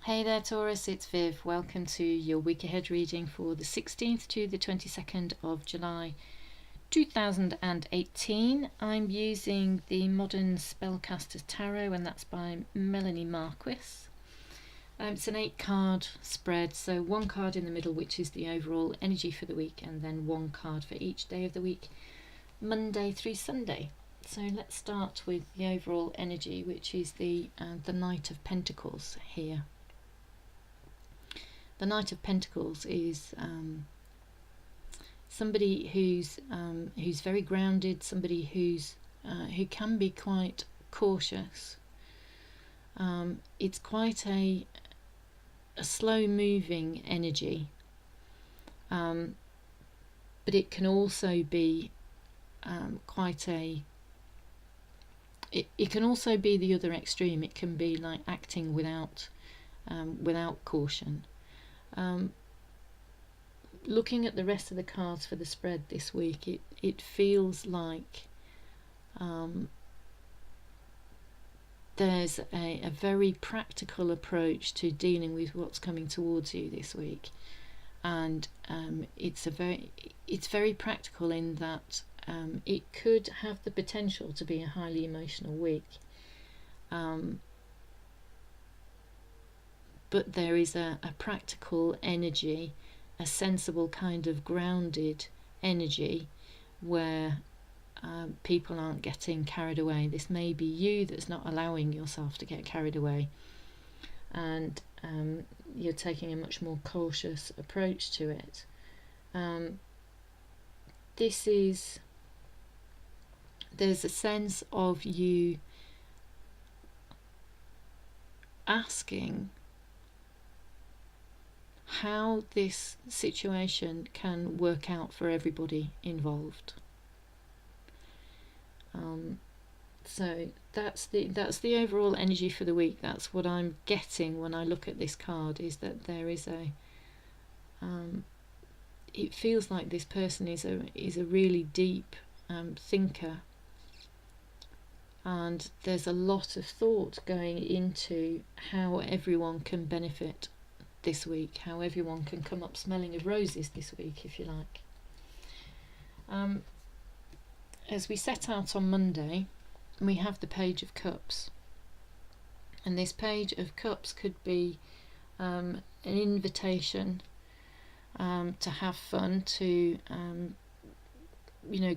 Hey there Taurus, it's Viv. Welcome to your week ahead reading for the 16th to the 22nd of July 2018. I'm using the Modern Spellcasters Tarot, and that's by Melanie Marquis. It's an 8-card spread, so one card in the middle, which is the overall energy for the week, and then one card for each day of the week, Monday through Sunday. So let's start with the overall energy, which is the Knight of Pentacles here. The Knight of Pentacles is somebody who's very grounded, somebody who can be quite cautious. It's quite a slow-moving energy, but it can also be quite a. It can also be the other extreme. It can be like acting without caution. Looking at the rest of the cards for the spread this week, it feels like there's a very practical approach to dealing with what's coming towards you this week, and it's very practical in that it could have the potential to be a highly emotional week. But there is a practical energy, a sensible kind of grounded energy where people aren't getting carried away. This may be you that's not allowing yourself to get carried away, and you're taking a much more cautious approach to it. There's a sense of you asking how this situation can work out for everybody involved. So that's the overall energy for the week. That's what I'm getting when I look at this card, is that there is it feels like this person is a really deep thinker, and there's a lot of thought going into how everyone can benefit this week, how everyone can come up smelling of roses this week, if you like. As we set out on Monday, we have the Page of Cups, and this Page of Cups could be an invitation to have fun, to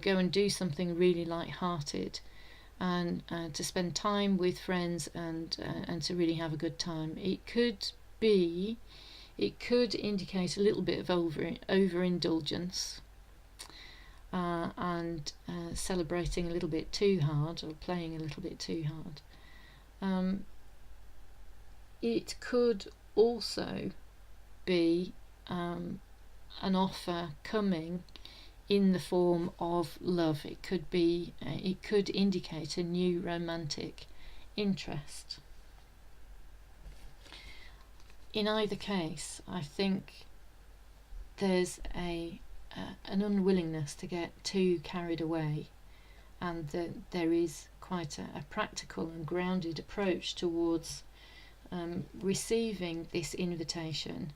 go and do something really light-hearted, and to spend time with friends, and to really have a good time. It could indicate a little bit of overindulgence, and celebrating a little bit too hard, or playing a little bit too hard. It could also be an offer coming in the form of love. It could indicate a new romantic interest. In either case, I think there's an unwillingness to get too carried away, and that there is quite a practical and grounded approach towards receiving this invitation,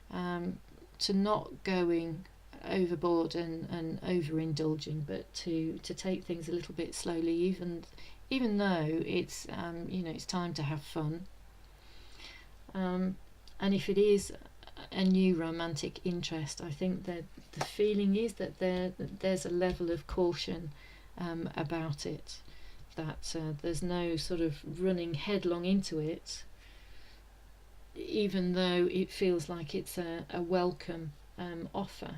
to not going overboard and overindulging, but to take things a little bit slowly, even though it's it's time to have fun. And if it is a new romantic interest, I think that the feeling is that there's a level of caution about it, that there's no sort of running headlong into it, even though it feels like it's a welcome offer.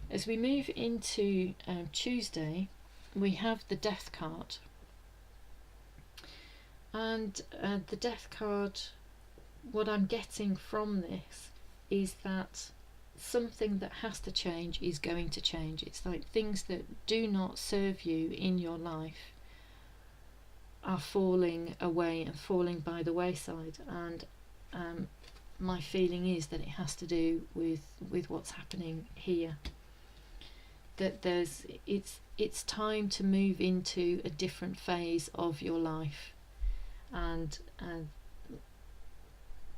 As we move into Tuesday, we have the Death card, and the Death card, what I'm getting from this is that something that has to change is going to change. It's like things that do not serve you in your life are falling away and falling by the wayside, and my feeling is that it has to do with what's happening here. That it's time to move into a different phase of your life, and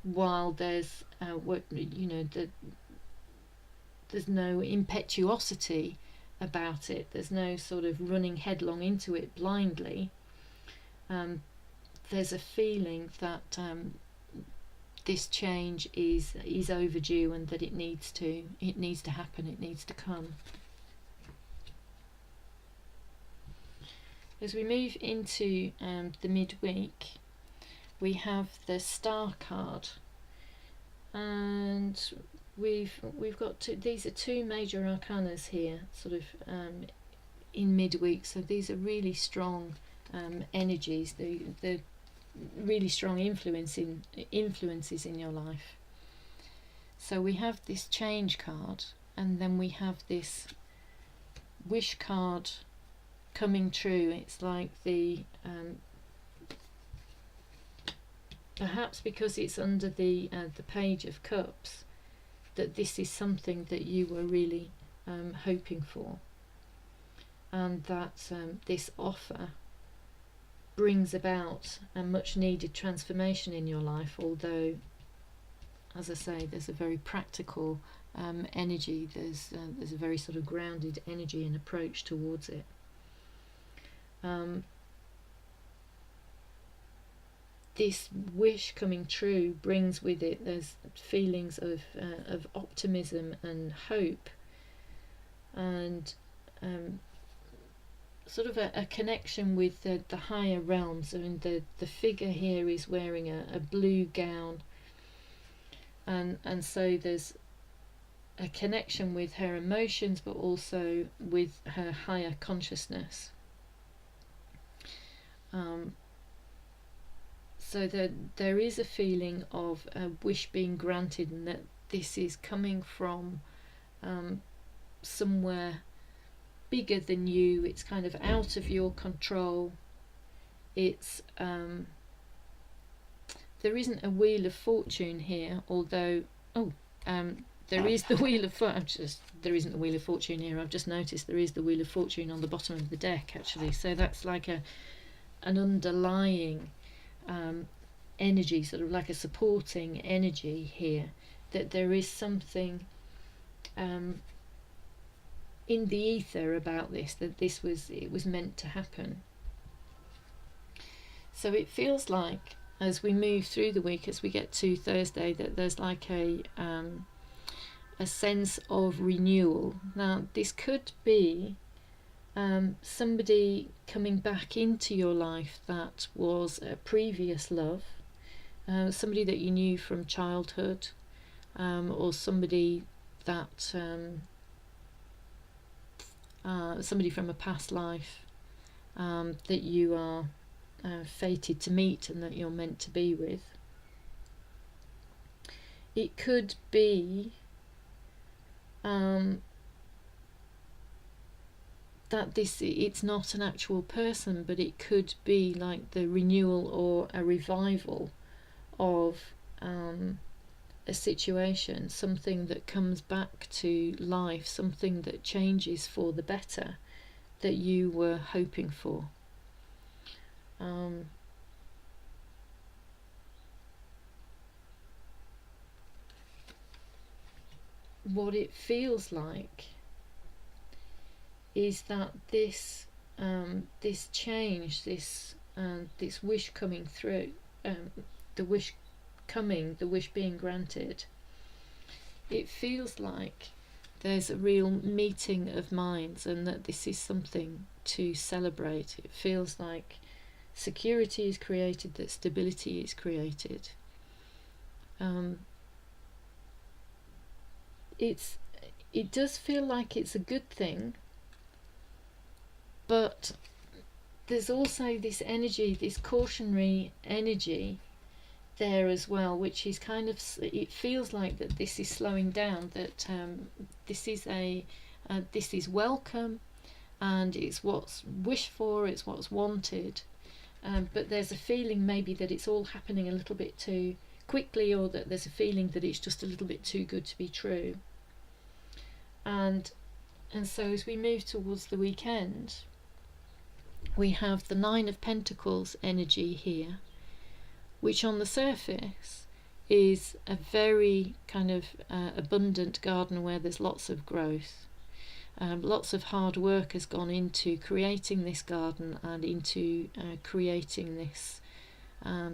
while there's there's no impetuosity about it, there's no sort of running headlong into it blindly. There's a feeling that this change is overdue, and that it needs to happen, it needs to come. As we move into the midweek, we have the Star card, and we've got these are two major arcanas here, sort of in midweek. So these are really strong energies. The really strong influences in your life. So we have this change card, and then we have this wish card coming true. It's like the perhaps because it's under the Page of Cups, that this is something that you were really hoping for, and that this offer brings about a much needed transformation in your life. Although, as I say, there's a very practical energy, there's a very sort of grounded energy and approach towards it. This wish coming true brings with it, there's feelings of optimism and hope, and sort of a connection with the higher realms. I mean, the figure here is wearing a blue gown, and so there's a connection with her emotions, but also with her higher consciousness. So there is a feeling of a wish being granted, and that this is coming from somewhere bigger than you. It's kind of out of your control. It's there isn't a Wheel of Fortune here, although there is the Wheel of there isn't the Wheel of Fortune here. I've just noticed there is the Wheel of Fortune on the bottom of the deck, actually. So that's like an underlying energy, sort of like a supporting energy here, that there is something in the ether about this, that it was meant to happen. So it feels like, as we move through the week, as we get to Thursday, that there's like a sense of renewal. Now, this could be somebody coming back into your life that was a previous love, somebody that you knew from childhood, or somebody that somebody from a past life that you are fated to meet and that you're meant to be with. It could be that it's not an actual person, but it could be like the renewal or a revival of a situation, something that comes back to life, something that changes for the better that you were hoping for. What it feels like is that this change, this wish coming through, the wish being granted, it feels like there's a real meeting of minds, and that this is something to celebrate. It feels like security is created, that stability is created. It does feel like it's a good thing, but there's also this energy, this cautionary energy there as well, which is kind of, it feels like that this is slowing down, that this is welcome, and it's what's wished for, it's what's wanted, but there's a feeling maybe that it's all happening a little bit too quickly, or that there's a feeling that it's just a little bit too good to be true. And so as we move towards the weekend, we have the Nine of Pentacles energy here, which on the surface is a very kind of abundant garden where there's lots of growth. Lots of hard work has gone into creating this garden and into creating this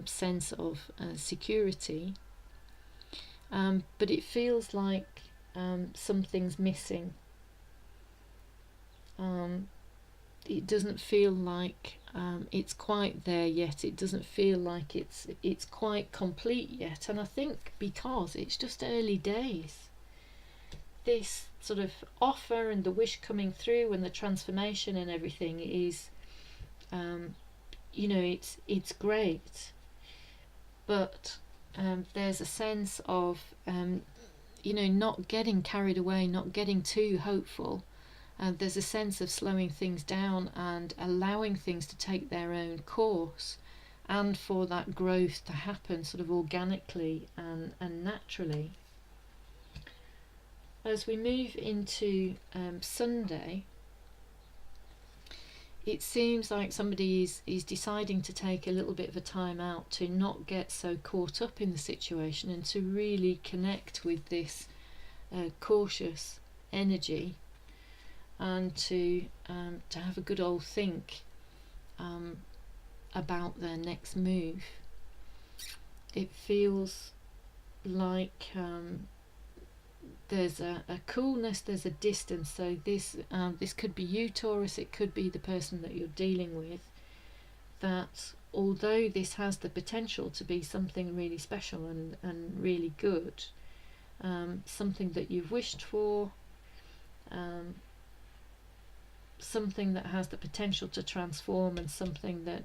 sense of security. But it feels like something's missing. It doesn't feel like it's quite there yet. It doesn't feel like it's quite complete yet. And I think because it's just early days, this sort of offer and the wish coming through and the transformation and everything is, it's great. But there's a sense of, not getting carried away, not getting too hopeful. There's a sense of slowing things down and allowing things to take their own course, and for that growth to happen sort of organically and naturally. As we move into Sunday, it seems like somebody is deciding to take a little bit of a time out to not get so caught up in the situation and to really connect with this cautious energy, and to have a good old think about their next move. It feels like there's a coolness, there's a distance. So this could be you, Taurus, it could be the person that you're dealing with, that although this has the potential to be something really special and really good, something that you've wished for, something that has the potential to transform, and something that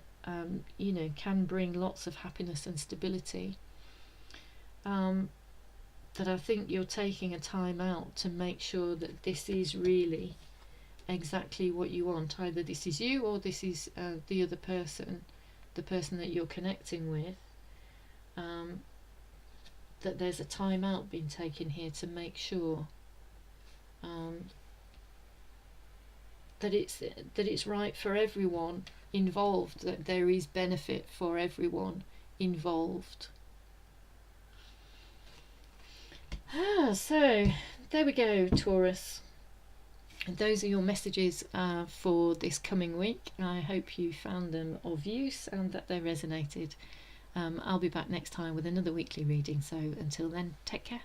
can bring lots of happiness and stability, that I think you're taking a time out to make sure that this is really exactly what you want. Either this is you, or this is the other person, the person that you're connecting with, that there's a time out being taken here to make sure that it's right for everyone involved, that there is benefit for everyone involved. So there we go, Taurus. And those are your messages for this coming week. I hope you found them of use and that they resonated. I'll be back next time with another weekly reading, so until then, take care.